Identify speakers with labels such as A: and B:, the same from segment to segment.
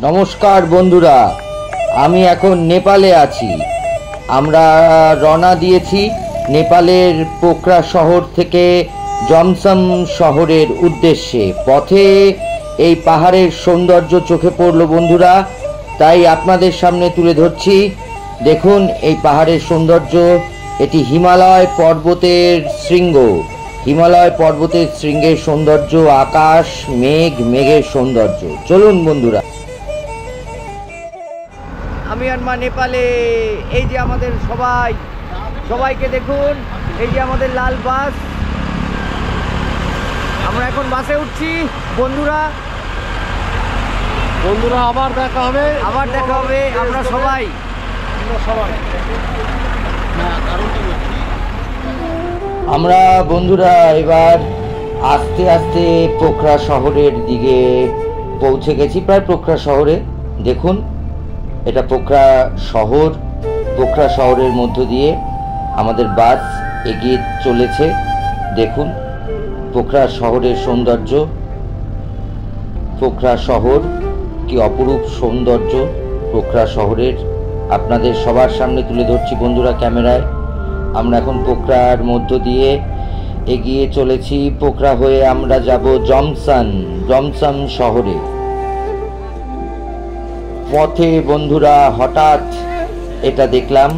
A: নমস্কার বন্ধুরা, আমি এখন নেপালে আছি। আমরা রওনা দিয়েছি নেপালের পোখরা শহর থেকে জমসম শহরের উদ্দেশ্যে। পথে এই পাহাড়ের সৌন্দর্য চোখে পড়ল বন্ধুরা, তাই আপনাদের সামনে তুলে ধরছি। দেখুন এই পাহাড়ের সৌন্দর্য, এটি হিমালয় পর্বতের শৃঙ্গ। হিমালয় পর্বতের শৃঙ্গের সৌন্দর্য, আকাশ, মেঘের সৌন্দর্য। চলুন বন্ধুরা। আমি আর মা নেপালে। এই যে আমাদের সবাইকে দেখুন, এই যে আমাদের লাল বাস। আমরা এখন বাসে উঠছি বন্ধুরা। আবার দেখা হবে আমরা সবাই। আমরা বন্ধুরা এবার আস্তে আস্তে পোখরা শহরের দিকে পৌঁছে গেছি, প্রায় পোখরা শহরে। দেখুন এটা পোখরা শহরের মধ্য দিয়ে আমাদের বাস এগিয়ে চলেছে। দেখুন পোখরা শহরের সৌন্দর্য, পোখরা শহর কি অপরূপ সৌন্দর্য পোখরা শহরের, আপনাদের সবার সামনে তুলে ধরছি বন্ধুরা ক্যামেরায়। আমরা এখন পোখরার মধ্য দিয়ে এগিয়ে চলেছি। পোখরা হয়ে আমরা যাব জমসম শহরে। পথে বন্ধুরা হঠাৎ এটা দেখলাম,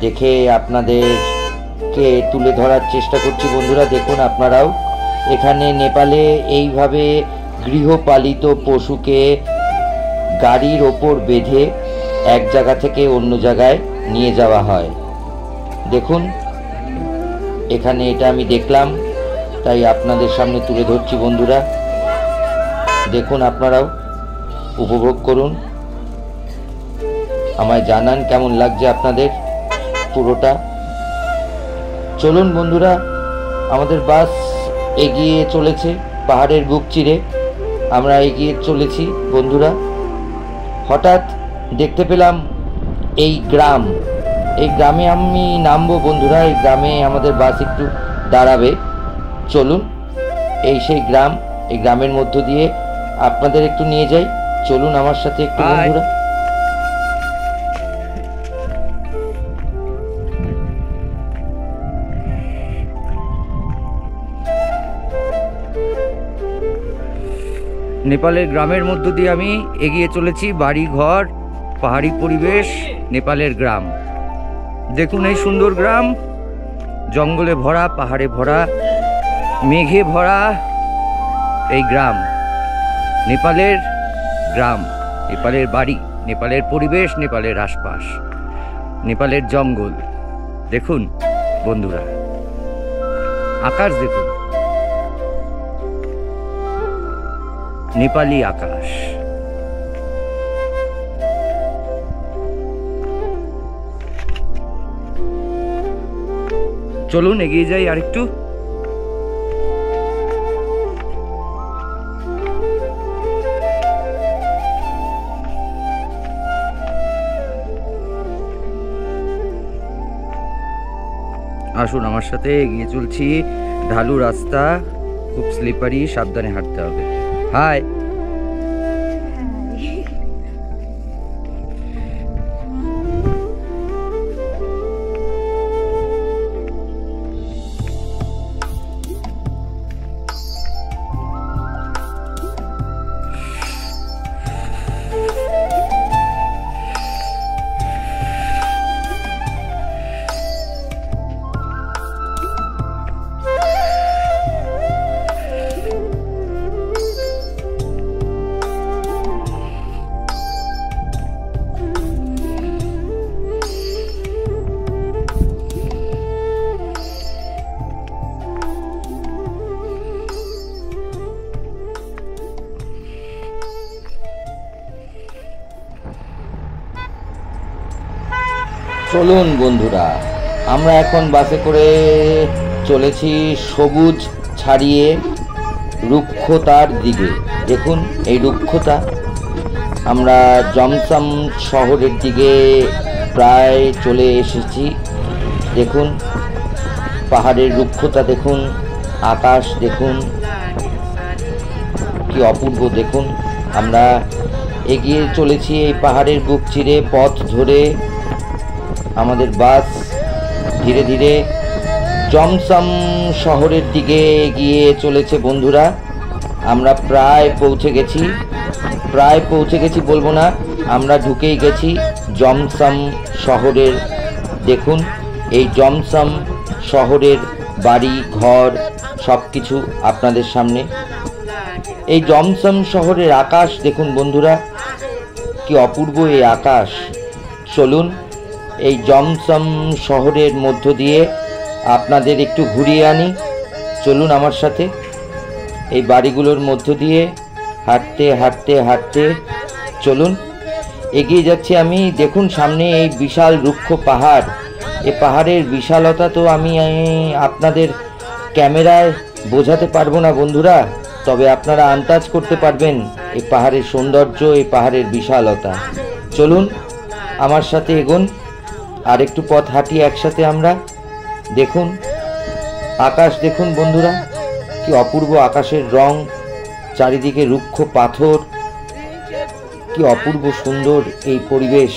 A: দেখে আপনাদেরকে তুলে ধরার চেষ্টা করছি বন্ধুরা। দেখুন আপনারাও, এখানে নেপালে এইভাবে গৃহপালিত পশুকে গাড়ির ওপর বেঁধে এক জায়গা থেকে অন্য জায়গায় নিয়ে যাওয়া হয়। দেখুন এখানে এটা আমি দেখলাম, তাই আপনাদের সামনে তুলে ধরছি বন্ধুরা। দেখুন আপনারাও উপভোগ করুন, আমায় জানান কেমন লাগছে আপনাদের পুরোটা। চলুন বন্ধুরা, আমাদের বাস এগিয়ে চলেছে পাহাড়ের বুক চিরে। আমরা এগিয়ে চলেছি বন্ধুরা। হঠাৎ দেখতে পেলাম এই গ্রামে আমি নামবো বন্ধুরা। এই গ্রামে আমাদের বাস একটু দাঁড়াবে। চলুন এই সেই গ্রাম, এই গ্রামের মধ্য দিয়ে আপনাদের একটু নিয়ে যাই। চলুন আমার সাথে একটু বন্ধুরা। নেপালের গ্রামের মধ্য দিয়ে আমি এগিয়ে চলেছি। বাড়ি ঘর, পাহাড়ি পরিবেশ, নেপালের গ্রাম। দেখুন এই সুন্দর গ্রাম, জঙ্গলে ভরা, পাহাড়ে ভরা, মেঘে ভরা এই গ্রাম। নেপালের গ্রাম, নেপালের বাড়ি, নেপালের পরিবেশ, নেপালের আশপাশ, নেপালের জঙ্গল। দেখুন বন্ধুরা আকাশ, দেখুন নেপালি আকাশ। চলুন এগিয়ে যাই আরেকটু। আসুন আমার সাথে, এগিয়ে চলছি। ঢালু রাস্তা, খুব স্লিপারি, সাবধানে হাঁটতে হবে। হাই। চলুন বন্ধুরা, আমরা এখন বাসে করে চলেছি সবুজ ছাড়িয়ে রুক্ষতার দিকে। দেখুন এই রুক্ষতা, আমরা জমসম শহরের দিকে প্রায় চলে এসেছি। দেখুন পাহাড়ের রুক্ষতা, দেখুন আকাশ, দেখুন কি অপূর্ব। দেখুন আমরা এগিয়ে চলেছি এই পাহাড়ের বুক চিরে পথ ধরে। আমাদের বাস ধীরে ধীরে জমসম শহরের দিকে এগিয়ে চলেছে বন্ধুরা। আমরা প্রায় পৌঁছে গেছি বলবো না, আমরা ঢুকেই গেছি জমসম শহরের। দেখুন এই জমসম শহরের বাড়ি ঘর সব কিছু আপনাদের সামনে। এই জমসম শহরের আকাশ দেখুন বন্ধুরা, কি অপূর্ব এই আকাশ। চলুন এই জমসম শহরের মধ্য দিয়ে আপনাদের একটু ঘুরিয়ে আনি। চলুন আমার সাথে এই বাড়িগুলোর মধ্য দিয়ে হাঁটতে হাঁটতে হাঁটতে চলুন এগিয়ে যাচ্ছি আমি। দেখুন সামনে এই বিশাল রুক্ষ পাহাড়। এই পাহাড়ের বিশালতা তো আমি আপনাদের ক্যামেরায় বোঝাতে পারবো না বন্ধুরা, তবে আপনারা আন্দাজ করতে পারবেন এই পাহাড়ের সৌন্দর্য, এই পাহাড়ের বিশালতা। চলুন আমার সাথে এগোন, আর একটু পথ হাঁটি একসাথে আমরা। দেখুন আকাশ দেখুন বন্ধুরা, কি অপূর্ব আকাশের রং, চারিদিকে রুক্ষ পাথর, কি অপূর্ব সুন্দর এই পরিবেশ।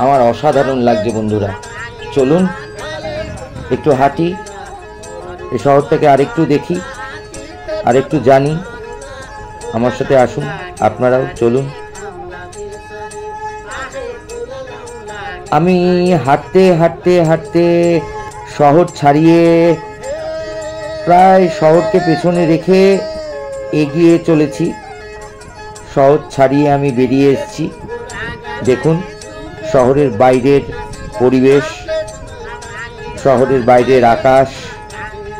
A: আমার অসাধারণ লাগছে বন্ধুরা। চলুন একটু হাঁটি, এই শহরটাকে আরেকটু দেখি, আরেকটু জানি। আমার সাথে আসুন আপনারাও, চলুন। আমি হাঁটতে হাঁটতে হাঁটতে শহর ছাড়িয়ে, প্রায় শহরকে পেছনে রেখে এগিয়ে চলেছি। শহর ছাড়িয়ে আমি বেরিয়ে এসেছি। দেখুন শহরের বাইরের পরিবেশ, শহরের বাইরের আকাশ,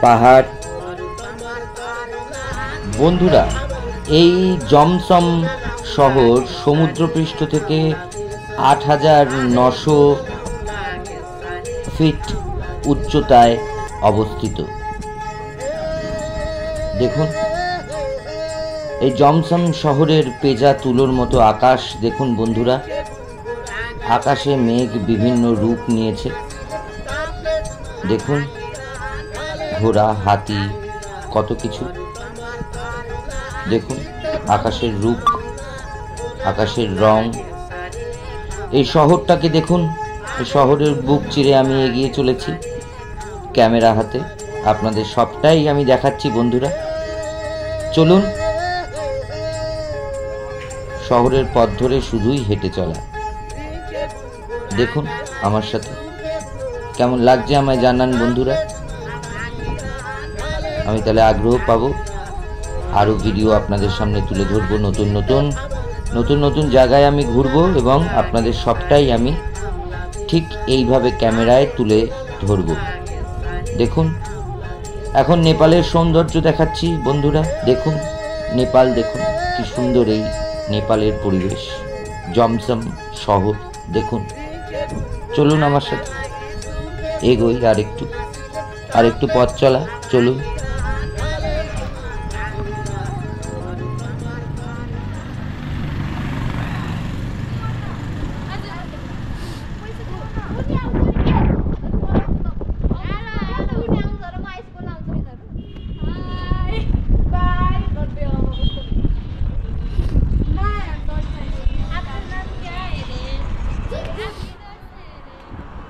A: পাহাড়। বন্ধুরা এই জমসম শহর সমুদ্রপৃষ্ঠ থেকে ৮৯০০ ফিট উচ্চতায় অবস্থিত। দেখুন এই জমসম শহরের পেঁজা তুলোর মতো আকাশ। দেখুন বন্ধুরা, আকাশে মেঘ বিভিন্ন রূপ নিয়েছে। দেখুন ঘোড়া, হাতি, কত কিছু। দেখুন আকাশের রূপ, আকাশের রং। এই শহরটাকে দেখুন, এই শহরের বুক চিরে আমি এগিয়ে চলেছি ক্যামেরা হাতে। আপনাদের সবটাই আমি দেখাচ্ছি বন্ধুরা। চলুন শহরের পথ ধরে শুধুই হেঁটে চলা। দেখুন আমার সাথে কেমন লাগছে আমায় জানান বন্ধুরা। আমি তাহলে আগ্রহ পাবো আরও ভিডিও আপনাদের সামনে তুলে ধরবো। নতুন নতুন জায়গায় আমি ঘুরবো এবং আপনাদের সবটাই আমি ঠিক এইভাবে ক্যামেরায় তুলে ধরবো। দেখুন এখন নেপালের সৌন্দর্য দেখাচ্ছি বন্ধুরা। দেখুন নেপাল, দেখুন কি সুন্দর এই নেপালের পরিবেশ, জমসম শহর। দেখুন চলুন আমার সাথে এগোই, আরেকটু পথ চলা। চলুন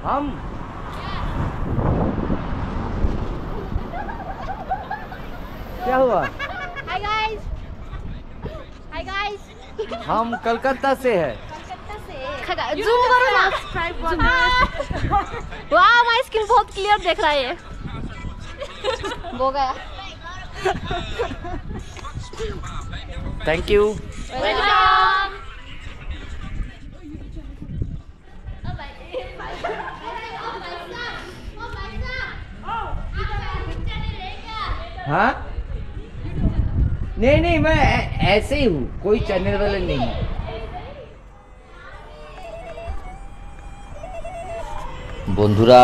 A: हम क्या हुआ?
B: Hi guys. Hi guys.
A: हम कलकत्ता से है।
B: Zoom करो ना. वाह my skin बहुत क्लियर दिख रहा है। हो गया।
A: Thank you.
B: वेलकम।
A: हाँ नहीं मैं ऐसे ही हूँ, कोई चैनल वाले नहीं। বন্ধুরা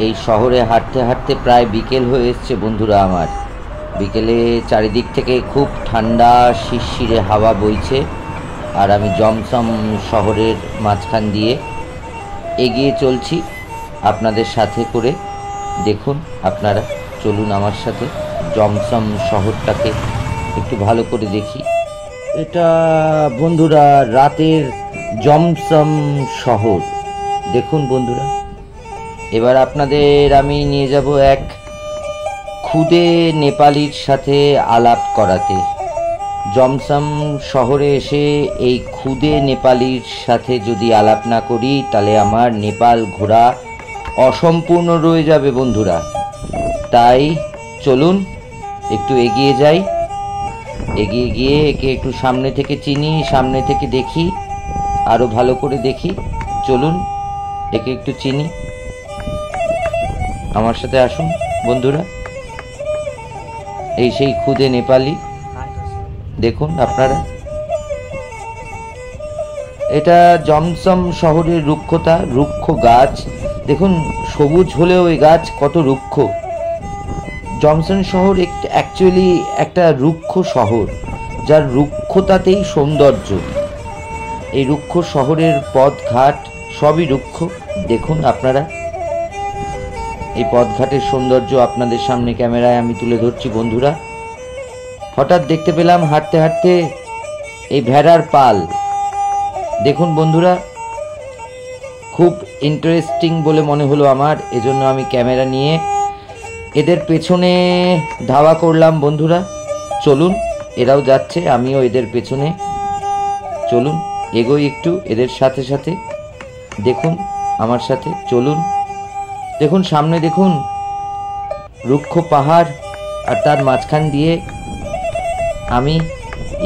A: এই শহরে হাঁটতে হাঁটতে প্রায় বিকেল হয়ে এসছে বন্ধুরা। আমার বিকেলে চারিদিক থেকে খুব ঠান্ডা শিরশিরে হাওয়া বইছে, আর আমি জমসম শহরের মাঝখান দিয়ে এগিয়ে চলছি আপনাদের সাথে করে। দেখুন আপনারা, চলুন আমার সাথে জমসম শহরটাকে একটু ভালো করে দেখি। এটা বন্ধুরা রাতের জমসম শহর। দেখুন বন্ধুরা, এবার আপনাদের আমি নিয়ে যাব এক খুদে নেপালির সাথে আলাপ করাতে। জমসম শহরে এসে এই খুদে নেপালির সাথে যদি আলাপ না করি তাহলে আমার নেপাল ঘোরা অসম্পূর্ণ রয়ে যাবে বন্ধুরা। তাই চলুন একটু এগিয়ে যাই, এগিয়ে গিয়ে একে একটু সামনে থেকে চিনি, সামনে থেকে দেখি, আরো ভালো করে দেখি। চলুন একে একটু চিনি, আমার সাথে আসুন বন্ধুরা। এই সেই খুদে নেপালি, দেখুন আপনারা। এটা জমসম শহরের রুক্ষতা, রুক্ষ গাছ দেখুন, সবুজ হলেও এই গাছ কত রুক্ষ। জমসম শহর অ্যাকচুয়ালি একটা রুক্ষ শহর, যার রুক্ষতাতেই সৌন্দর্য। এই রুক্ষ শহরের পথঘাট সবই রুক্ষ। দেখুন আপনারা, এই পথঘাটের সৌন্দর্য আপনাদের সামনে ক্যামেরায় আমি তুলে ধরছি বন্ধুরা। হঠাৎ দেখতে পেলাম হাঁটতে হাঁটতে এই ভেড়ার পাল। দেখুন বন্ধুরা, খুব ইন্টারেস্টিং বলে মনে হলো আমার, এজন্য আমি ক্যামেরা নিয়ে এদের পেছনে ধাওয়া করলাম বন্ধুরা। চলুন, এরাও যাচ্ছে, আমিও এদের পেছনে। চলুন এগোই একটু এদের সাথে সাথে। দেখুন আমার সাথে চলুন। দেখুন সামনে দেখুন রুক্ষ পাহাড়, আর তার মাঝখান দিয়ে আমি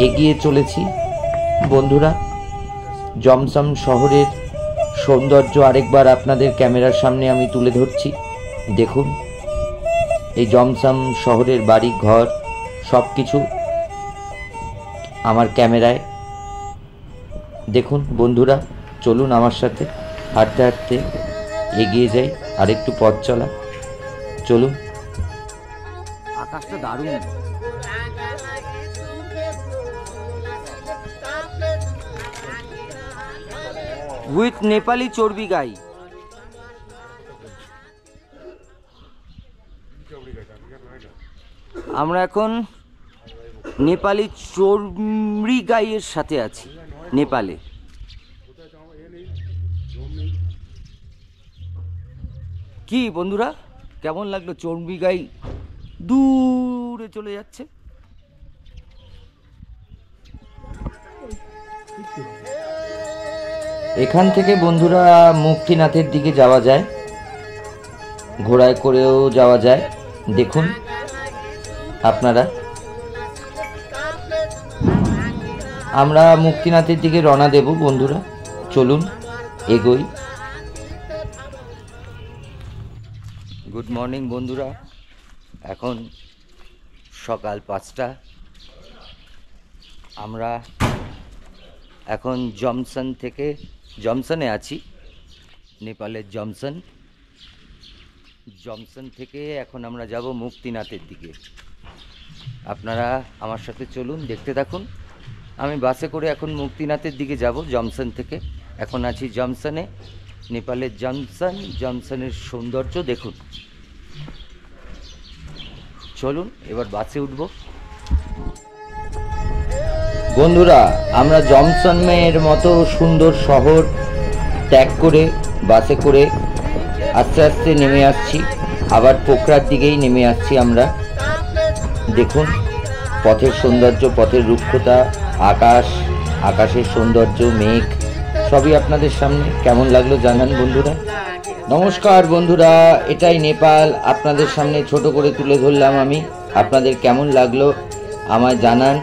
A: এগিয়ে চলেছি বন্ধুরা। জমসম শহরের সৌন্দর্য আরেকবার আপনাদের ক্যামেরার সামনে আমি তুলে ধরছি। দেখুন এই জমসম শহরের বাড়ি ঘর সব কিছু আমার ক্যামেরায়। দেখুন বন্ধুরা, চলুন আমার সাথে হাঁটতে হাঁটতে এগিয়ে যাই, আরেকটু পথ চলা। চলুন। আকাশটা দারুণ। উইথ নেপালি চর্বি গাই। আমরা এখন নেপালি চর্বি গাইয়ের সাথে আছি নেপালে। কি বন্ধুরা, কেমন লাগলো? চর্বি গাই দূরে চলে যাচ্ছে। এখান থেকে বন্ধুরা মুক্তিনাথের দিকে যাওয়া যায়, ঘোড়ায় করেও যাওয়া যায়। দেখুন আপনারা, আমরা মুক্তিনাথের দিকে রওনা দেব বন্ধুরা। চলুন এগোই। গুড মর্নিং বন্ধুরা, এখন সকাল 5টা। আমরা এখন জমসনে আছি, নেপালের জমসন থেকে এখন আমরা যাব মুক্তিনাথের দিকে। আপনারা আমার সাথে চলুন, দেখতে থাকুন। আমি বাসে করে এখন মুক্তিনাথের দিকে যাব জমসন থেকে। এখন আছি জমসনে, নেপালের জমসনের সৌন্দর্য দেখুন। চলুন এবার বাসে উঠব বন্ধুরা। আমরা জমসনের মতো সুন্দর শহর ত্যাগ করে বাসে করে আস্তে আস্তে নেমে আসছি, আবার পোখরার দিকেই নেমে আসছি আমরা। দেখুন পথের সৌন্দর্য, পথের রুক্ষতা, আকাশের সৌন্দর্য, মেঘ সবই আপনাদের সামনে। কেমন লাগলো জানান বন্ধুরা। নমস্কার বন্ধুরা, এটাই নেপাল আপনাদের সামনে ছোট করে তুলে ধরলাম আমি। আপনাদের কেমন লাগলো আমায় জানান।